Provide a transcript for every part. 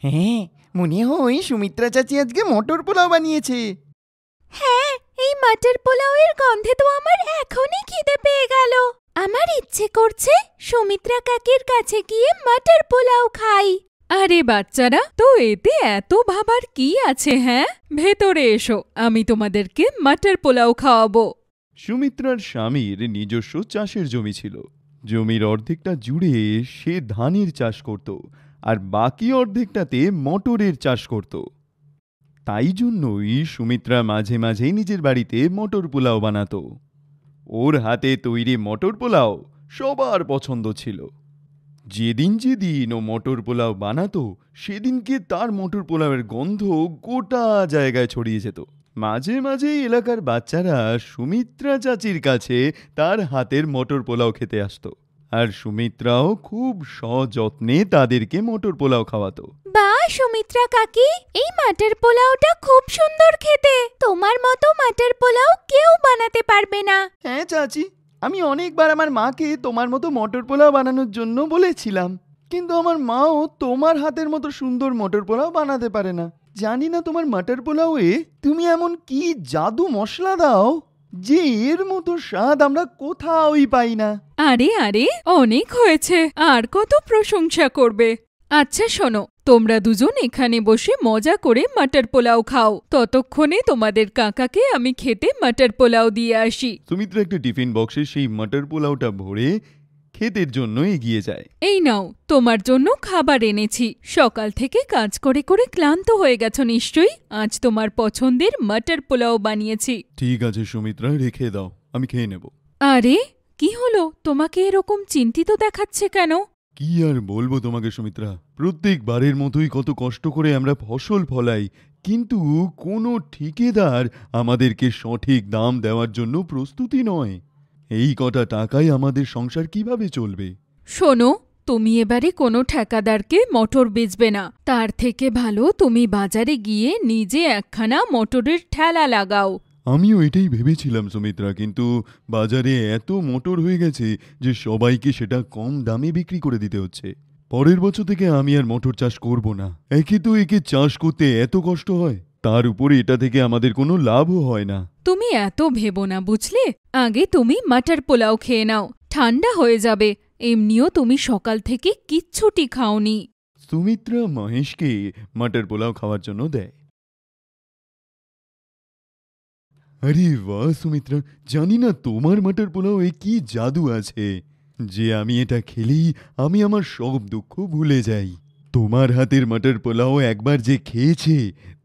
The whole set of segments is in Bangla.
হ্যাঁ, মনে হয় সুমিত্রা চাচি আজকে মটর পোলাও বানিয়েছে। হ্যাঁ, এই মটর পোলাওয়ের গন্ধে তো আমার এখনই খিদে পেয়ে গেল। আমার ইচ্ছে করছে সুমিত্রা কাকির কাছে গিয়ে মটর পোলাও খাই। আরে বাচ্চারা, তো এতে এত ভাবার কি আছে? হ্যাঁ, ভেতরে এসো, আমি তোমাদেরকে মটর পোলাও খাওয়াবো। সুমিত্রার স্বামীর নিজস্ব চাষের জমি ছিল। জমির অর্ধেকটা জুড়ে সে ধানের চাষ করত, আর বাকি অর্ধেকটাতে মটরের চাষ করত। তাই জন্যই সুমিত্রা মাঝে মাঝেই নিজের বাড়িতে মটর পোলাও বানাতো। ওর হাতে তৈরি মটর পোলাও সবার পছন্দ ছিল। যেদিন যেদিন ও মটর পোলাও বানাতো, সেদিনকে তার মটর পোলাওয়ের গন্ধ গোটা জায়গায় ছড়িয়ে যেত। মাঝে মাঝে এলাকার বাচ্চারা সুমিত্রা চাচির কাছে তার হাতের মটর পোলাও খেতে আসতো, আর সুমিত্রাও খুব সযত্নে তাদেরকে মটর পোলাও খাওয়াতো। বাহ সুমিত্রা কাকি, এই মটর পোলাওটা খুব সুন্দর খেতে। তোমার মতো মটর পোলাও কেউ বানাতে পারবে না। হ্যাঁ চাচি, আমি অনেকবার আমার মাকে তোমার মতো মটর পোলাও বানানোর জন্য বলেছিলাম, কিন্তু আমার মাও তোমার হাতের মতো সুন্দর মটর পোলাও বানাতে পারে না। জানি না তোমার মটর পোলাওয়ে তুমি এমন কি জাদু মশলা দাও যে এর মতো স্বাদ আমরা কোথাওই পাই না। আরে আরে, অনেক হয়েছে, আর কত প্রশংসা করবে? আচ্ছা শোনো, তোমরা দুজন এখানে বসে মজা করে মটর পোলাও খাও, ততক্ষণে তোমাদের কাকাকে আমি খেতে মটর পোলাও দিয়ে আসি। সুমিত্রা একটা টিফিন বক্সে সেই মটর পোলাওটা ভরে খেতের জন্য এগিয়ে যায়। এই নাও, তোমার জন্য খাবার এনেছি। সকাল থেকে কাজ করে করে ক্লান্ত হয়ে গেছো নিশ্চয়ই। আজ তোমার পছন্দের মটর পোলাও বানিয়েছি। ঠিক আছে সুমিত্রা, রেখে দাও, আমি খেয়ে নেব। আরে কি হলো, তোমাকে এরকম চিন্তিত দেখাচ্ছে কেন? কি আর বলবো তোমাকে সুমিত্রা, প্রত্যেকবারের মতোই কত কষ্ট করে আমরা ফসল ফলাই, কিন্তু কোনো ঠিকাদার আমাদেরকে সঠিক দাম দেওয়ার জন্য প্রস্তুতি নয়। এই কটা টাকায় আমাদের সংসার কিভাবে চলবে? শোনো, তুমি এবারে কোনো ঠিকাদারকে মটর বেচবে না। তার থেকে ভালো তুমি বাজারে গিয়ে নিজে একখানা মটরের ঠেলা লাগাও। আমিও এটাই ভেবেছিলাম সুমিত্রা, কিন্তু বাজারে এত মটর হয়ে গেছে যে সবাইকে সেটা কম দামে বিক্রি করে দিতে হচ্ছে। পরের বছর থেকে আমি আর মটর চাষ করব না। একে চাষ করতে এত কষ্ট হয়, তার উপরে এটা থেকে আমাদের কোনো লাভও হয় না। তুমি এত ভেবো না, বুঝলে? আগে তুমি মটর পোলাও খেয়ে নাও, ঠান্ডা হয়ে যাবে। এমনিও তুমি সকাল থেকে কিচ্ছুটি খাওনি। সুমিত্রা মহেশকে মটর পোলাও খাওয়ার জন্য দেয়। আরে বাহ সুমিত্রা, জানি না তোমার মটর পোলাও এ কি জাদু আছে যে আমি এটা খেলেই আমি আমার সব দুঃখ ভুলে যাই। তোমার হাতের মটর পোলাও একবার যে খেয়েছে,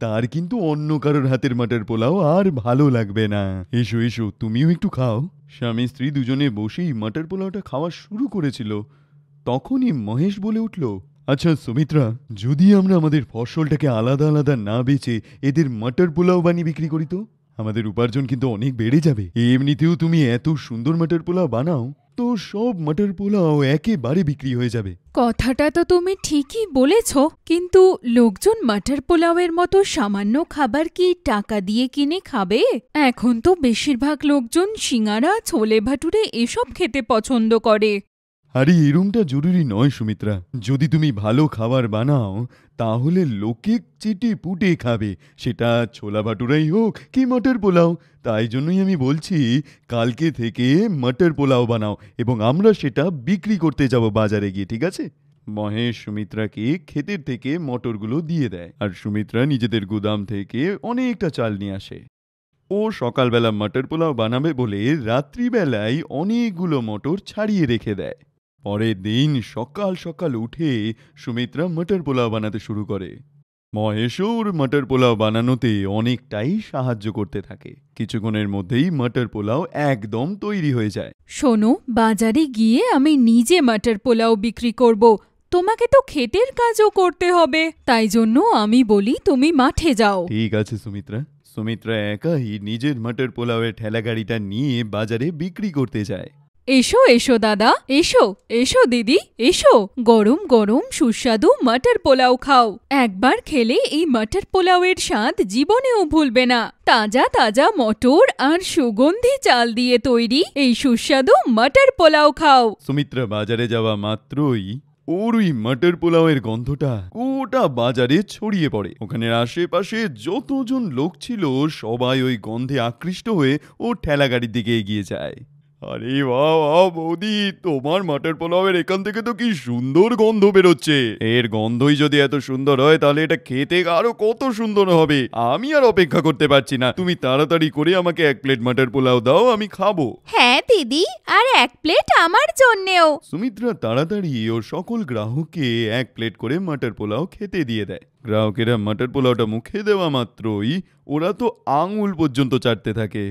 তার কিন্তু অন্য কারোর হাতের মটর পোলাও আর ভালো লাগবে না। এসো এসো, তুমিও একটু খাও। স্বামী স্ত্রী দুজনে বসেই মটর পোলাওটা খাওয়া শুরু করেছিল, তখনই মহেশ বলে উঠল, আচ্ছা সুমিত্রা, যদি আমরা আমাদের ফসলটাকে আলাদা আলাদা না বেচে এদের মটর পোলাও বানিয়ে বিক্রি করি তো আমাদের উপার্জন কিন্তু অনেক বেড়ে যাবে। এমনিতেও তুমি এত সুন্দর মটর পোলাও বানাও, তো সব মটর পোলাও একেবারে বিক্রি হয়ে যাবে। কথাটা তো তুমি ঠিকই বলেছ, কিন্তু লোকজন মটর পোলাওয়ের মতো সামান্য খাবার কি টাকা দিয়ে কিনে খাবে? এখন তো বেশিরভাগ লোকজন সিঙ্গারা, ছোলে ভাটুরে এসব খেতে পছন্দ করে। আরে এরমটা জরুরি নয় সুমিত্রা, যদি তুমি ভালো খাবার বানাও তাহলে লোকে চেটে পুটে খাবে, সেটা ছোলা ভাটুরাই হোক কি মটর পোলাও। তাই জন্যই আমি বলছি, কালকে থেকে মটর পোলাও বানাও এবং আমরা সেটা বিক্রি করতে যাব বাজারে গিয়ে, ঠিক আছে? মহেশ সুমিত্রাকে ক্ষেতের থেকে মটরগুলো দিয়ে দেয়, আর সুমিত্রা নিজেদের গুদাম থেকে অনেকটা চাল নিয়ে আসে। ও সকালবেলা মটর পোলাও বানাবে বলে রাত্রিবেলায় অনেকগুলো মটর ছাড়িয়ে রেখে দেয়। পরের দিন সকাল সকাল উঠে সুমিত্রা মটর পোলাও বানাতে শুরু করে। মহেশ্বর মটর পোলাও বানানোতে অনেকটাই সাহায্য করতে থাকে। কিছুক্ষণের মধ্যেই মটর পোলাও একদম তৈরি হয়ে যায়। শোনো, বাজারে গিয়ে আমি নিজে মটর পোলাও বিক্রি করব। তোমাকে তো ক্ষেতের কাজও করতে হবে, তাই জন্য আমি বলি তুমি মাঠে যাও। ঠিক আছে সুমিত্রা। সুমিত্রা একাই নিজের মটর পোলাওয়ের ঠেলা গাড়িটা নিয়ে বাজারে বিক্রি করতে যায়। এসো এসো দাদা, এসো এসো দিদি, এসো, গরম গরম সুস্বাদু মটর পোলাও খাও। একবার খেলে এই মটর পোলাওয়ের স্বাদ জীবনেও ভুলবে না। তাজা তাজা মটর আর সুগন্ধি চাল দিয়ে তৈরি এই সুস্বাদু মটর পোলাও খাও। সুমিত্রা বাজারে যাওয়া মাত্রই ওর ওই মটর পোলাওয়ের গন্ধটা গোটা বাজারে ছড়িয়ে পড়ে। ওখানের আশেপাশে যতজন লোক ছিল সবাই ওই গন্ধে আকৃষ্ট হয়ে ওর ঠেলাগাড়ির দিকে এগিয়ে যায়। আরে বাহ বাহ বৌদি, তোমার মটর পোলাওয়ের এখান থেকে তো কি সুন্দর গন্ধ বেরোচ্ছে। এর গন্ধই যদি এত সুন্দর হয় তাহলে এটা খেতে আরো কত সুন্দর হবে। আমি আর অপেক্ষা করতে পারছি না, তুমি তাড়াতাড়ি করে আমাকে 1 প্লেট মটর পোলাও দাও, আমি খাবো। হ্যাঁ দিদি, আর 1 প্লেট আমার জন্যেও। সুমিত্রা তাড়াতাড়ি ওর সকল গ্রাহককে 1 প্লেট করে মটর পোলাও খেতে দিয়ে দেয়। গ্রাহকেরা মটর পোলাওটা মুখে দেওয়া মাত্রই ওরা তো আঙুল পর্যন্ত চাটতে থাকে।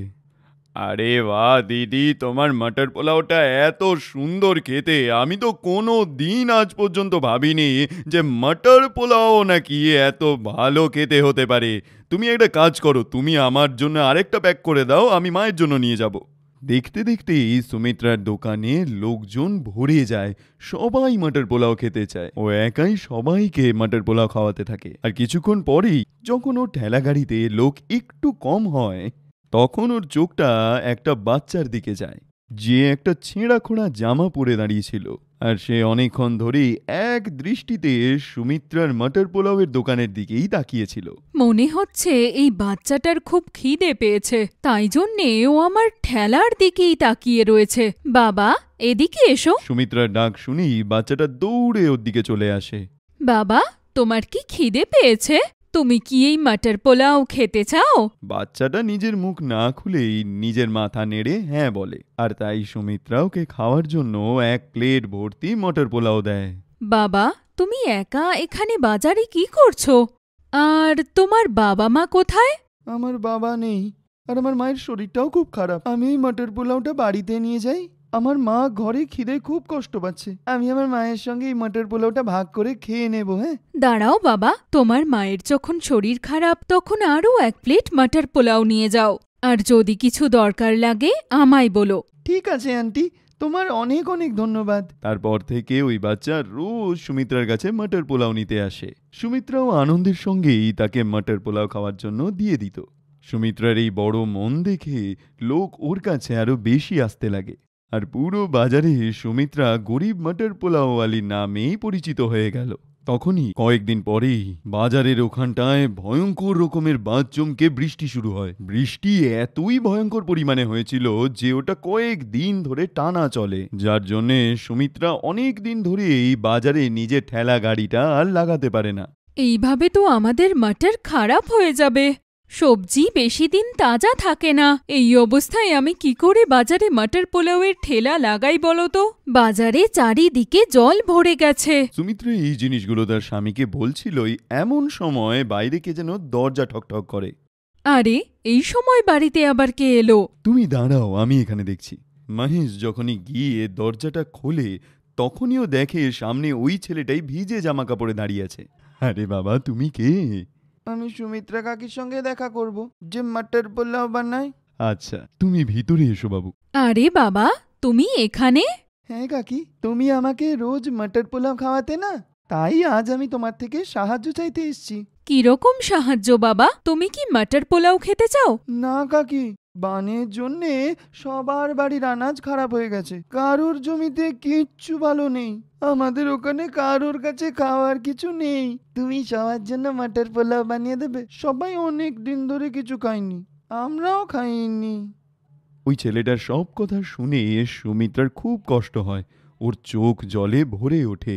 আরে বাহ দিদি, তোমার মটর পোলাওটা এত সুন্দর খেতে। আমি তো কোনো দিন আজ পর্যন্ত ভাবিনি যে মটর পোলাও নাকি এত ভালো খেতে হতে পারে। তুমি একটা কাজ করো, তুমি আমার জন্য আরেকটা প্যাক করে দাও, আমি মায়ের জন্য নিয়ে যাব। দেখতে দেখতেই সুমিত্রার দোকানে লোকজন ভরে যায়। সবাই মটর পোলাও খেতে চায়। ও একাই সবাইকে মটর পোলাও খাওয়াতে থাকে। আর কিছুক্ষণ পরেই যখন ওর ঠেলাগাড়িতে লোক একটু কম হয়, তখন ওর চোখটা একটা বাচ্চার দিকে যায়, যে একটা ছেঁড়া খোঁড়া জামা পরে দাঁড়িয়েছিল। আর সে অনেকক্ষণ ধরেই এক দৃষ্টিতে সুমিত্রার মটর পোলাওয়ের দোকানের দিকেই তাকিয়েছিল। মনে হচ্ছে এই বাচ্চাটার খুব খিদে পেয়েছে, তাই জন্যে ও আমার ঠেলার দিকেই তাকিয়ে রয়েছে। বাবা, এদিকে এসো। সুমিত্রার ডাক শুনেই বাচ্চাটা দৌড়ে ওর দিকে চলে আসে। বাবা, তোমার কি খিদে পেয়েছে? তুমি কি এই মটর পোলাও খেতে চাও? বাচ্চাটা নিজের মুখ না খুলেই নিজের মাথা নেড়ে হ্যাঁ বলে। আর তাই সুমিত্রা ওকে খাওয়ার জন্য 1 প্লেট ভর্তি মটর পোলাও দেয়। বাবা, তুমি একা এখানে বাজারে কি করছো? আর তোমার বাবা মা কোথায়? আমার বাবা নেই, আর আমার মায়ের শরীরটাও খুব খারাপ। আমি এই মটর পোলাওটা বাড়িতে নিয়ে যাই। আমার মা ঘরে খিদে খুব কষ্ট পাচ্ছে। আমি আমার মায়ের সঙ্গে এই মটর পোলাওটা ভাগ করে খেয়ে নেব। হ্যাঁ, দাঁড়াও বাবা, তোমার মায়ের যখন শরীর খারাপ তখন আরও 1 প্লেট মটর পোলাও নিয়ে যাও। আর যদি কিছু দরকার লাগে আমায় বলো। ঠিক আছে আন্টি, তোমার অনেক অনেক ধন্যবাদ। তারপর থেকে ওই বাচ্চা রোজ সুমিত্রার কাছে মটর পোলাও নিতে আসে। সুমিত্রাও আনন্দের সঙ্গেই তাকে মটর পোলাও খাওয়ার জন্য দিয়ে দিত। সুমিত্রার এই বড় মন দেখে লোক ওর কাছে আরো বেশি আসতে লাগে। আর পুরো বাজারে সুমিত্রা গরিব মটর পোলাওয়ালি নামেই পরিচিত হয়ে গেল। তখনই কয়েকদিন পরেই বাজারের ওখানটায় ভয়ঙ্কর রকমের বাজ চমকে বৃষ্টি শুরু হয়। বৃষ্টি এতই ভয়ঙ্কর পরিমাণে হয়েছিল যে ওটা কয়েক দিন ধরে টানা চলে, যার জন্যে সুমিত্রা অনেক দিন ধরে এই বাজারে নিজের ঠেলা গাড়িটা আর লাগাতে পারে না। এইভাবে তো আমাদের মটর খারাপ হয়ে যাবে। সবজি বেশি দিন তাজা থাকে না। এই অবস্থায় আমি কি করে বাজারে মটর পোলাওয়ের ঠেলা লাগাই বলো তো? বাজারে চারিদিকে জল ভরে গেছে। সুমিত্রা এই জিনিসগুলো তার স্বামীকে বলছিলই, এমন সময় বাইরে কে যেন দরজা ঠকঠক করে। আরে, এই সময় বাড়িতে আবার কে এলো? তুমি দাঁড়াও, আমি এখানে দেখছি। মহেশ যখনই গিয়ে দরজাটা খোলে তখনই ও দেখে সামনে ওই ছেলেটাই ভিজে জামা কাপড়ে দাঁড়িয়ে আছে। আরে বাবা, তুমি কে? আমি সুমিত্রা কাকির সঙ্গে দেখা করব, যে মটর পোলাও বানায়। আচ্ছা, তুমি ভিতরে এসো বাবু। আরে বাবা, তুমি এখানে? হ্যাঁ কাকি, তুমি আমাকে রোজ মটর পোলাও খাওয়াতে না, তাই আজ আমি তোমার থেকে সাহায্য চাইতে এসেছি। কিরকম সাহায্য বাবা? তুমি কি মটর পোলাও খেতে চাও? না কাকি, বানের জন্যে সবার বাড়ির আনাজ খারাপ হয়ে গেছে। কারোর জমিতে কিচ্ছু ভালো নেই। আমাদের ওখানে কারোর কাছে খাওয়ার কিছু নেই। তুমি সবার জন্য মটর পোলাও বানিয়ে দেবে? সবাই অনেক দিন ধরে কিছু খায়নি, আমরাও খাইনি। ওই ছেলেটার সব কথা শুনে সুমিত্রার খুব কষ্ট হয়। ওর চোখ জলে ভরে ওঠে।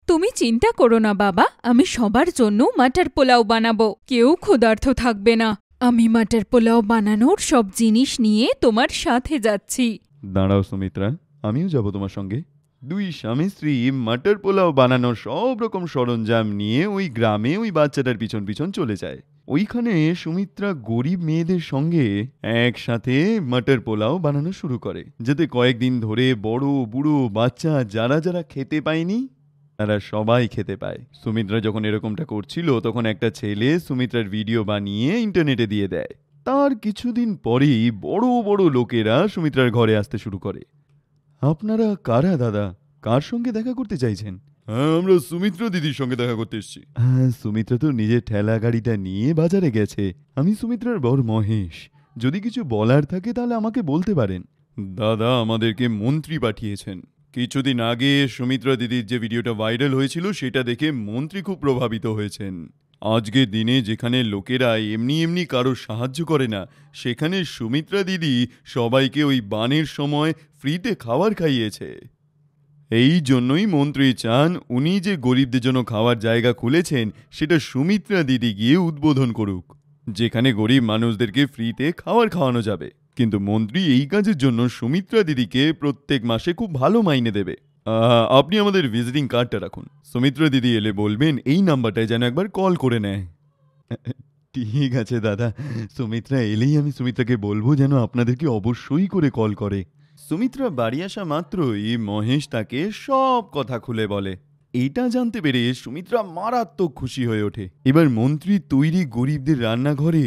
তুমি চিন্তা করো না বাবা, আমি সবার জন্য মটর পোলাও বানাবো। কেউ ক্ষুধার্ত থাকবে না। আমি মটর পোলাও বানানোর সব জিনিস নিয়ে তোমার সাথে যাচ্ছি। দাঁড়াও সুমিত্রা, আমিও যাব তোমার সঙ্গে। 2 স্বামী স্ত্রী মটর পোলাও বানানোর সব রকম সরঞ্জাম নিয়ে ওই গ্রামে ওই বাচ্চাটার পিছন পিছন চলে যায়। ওইখানে সুমিত্রা গরিব মেয়েদের সঙ্গে একসাথে মটর পোলাও বানানো শুরু করে, যাতে কয়েকদিন ধরে বড় বুড়ো বাচ্চা যারা যারা খেতে পায়নি তারা সবাই খেতে পায়। সুমিত্রা যখন এরকমটা করছিল তখন একটা ছেলে সুমিত্রার ভিডিও বানিয়ে ইন্টারনেটে দিয়ে দেয়। তার কিছুদিন পরেই বড় বড় লোকেরা সুমিত্রার ঘরে আসতে শুরু করে। আপনারা কারা দাদা? কার সঙ্গে দেখা করতে চাইছেন? হ্যাঁ, আমরা সুমিত্রা দিদির সঙ্গে দেখা করতে এসেছি। হ্যাঁ, সুমিত্রা তো নিজের ঠেলা গাড়িটা নিয়ে বাজারে গেছে। আমি সুমিত্রার বর মহেশ। যদি কিছু বলার থাকে তাহলে আমাকে বলতে পারেন। দাদা আমাদেরকে মন্ত্রী পাঠিয়েছেন। কিছুদিন আগে সুমিত্রা দিদির যে ভিডিওটা ভাইরাল হয়েছিল সেটা দেখে মন্ত্রী খুব প্রভাবিত হয়েছেন। আজকের দিনে যেখানে লোকেরা এমনি এমনি কারোর সাহায্য করে না, সেখানে সুমিত্রা দিদি সবাইকে ওই বানের সময় ফ্রিতে খাবার খাইয়েছে। এই জন্যই মন্ত্রী চান উনি যে গরিবদের জন্য খাওয়ার জায়গা খুলেছেন সেটা সুমিত্রা দিদি গিয়ে উদ্বোধন করুক, যেখানে গরিব মানুষদেরকে ফ্রিতে খাবার খাওয়ানো যাবে। কিন্তু মন্ত্রী এই কাজের জন্য সুমিত্রা দিদিকে প্রত্যেক মাসে খুব ভালো মাইনে দেবে। আপনি আমাদের ভিজিটিং কার্ডটা রাখুন, সুমিত্রা দিদি এলে বলবেন এই নাম্বারটায় যেন একবার কল করে নেয়। ঠিক আছে দাদা, সুমিত্রা এলেই আমি সুমিত্রাকে বলবো যেন আপনাদেরকে অবশ্যই করে কল করে। সুমিত্রা বাড়ি আসা মাত্রই মহেশ তাকে সব কথা খুলে বলে। এইটা জানতে পেরে সুমিত্রা মারাত্মক খুশি হয়ে ওঠে। এবার মন্ত্রী তৈরি গরিবদের রান্নাঘরে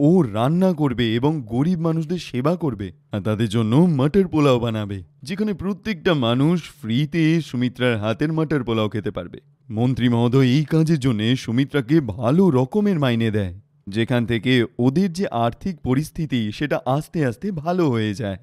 ও রান্না করবে এবং গরিব মানুষদের সেবা করবে, আর তাদের জন্য মটর পোলাও বানাবে, যেখানে প্রত্যেকটা মানুষ ফ্রিতে সুমিত্রার হাতের মটর পোলাও খেতে পারবে। মন্ত্রী মহোদয় এই কাজের জন্য সুমিত্রাকে ভালো রকমের মাইনে দেয়, যেখান থেকে ওদের যে আর্থিক পরিস্থিতি সেটা আস্তে আস্তে ভালো হয়ে যায়।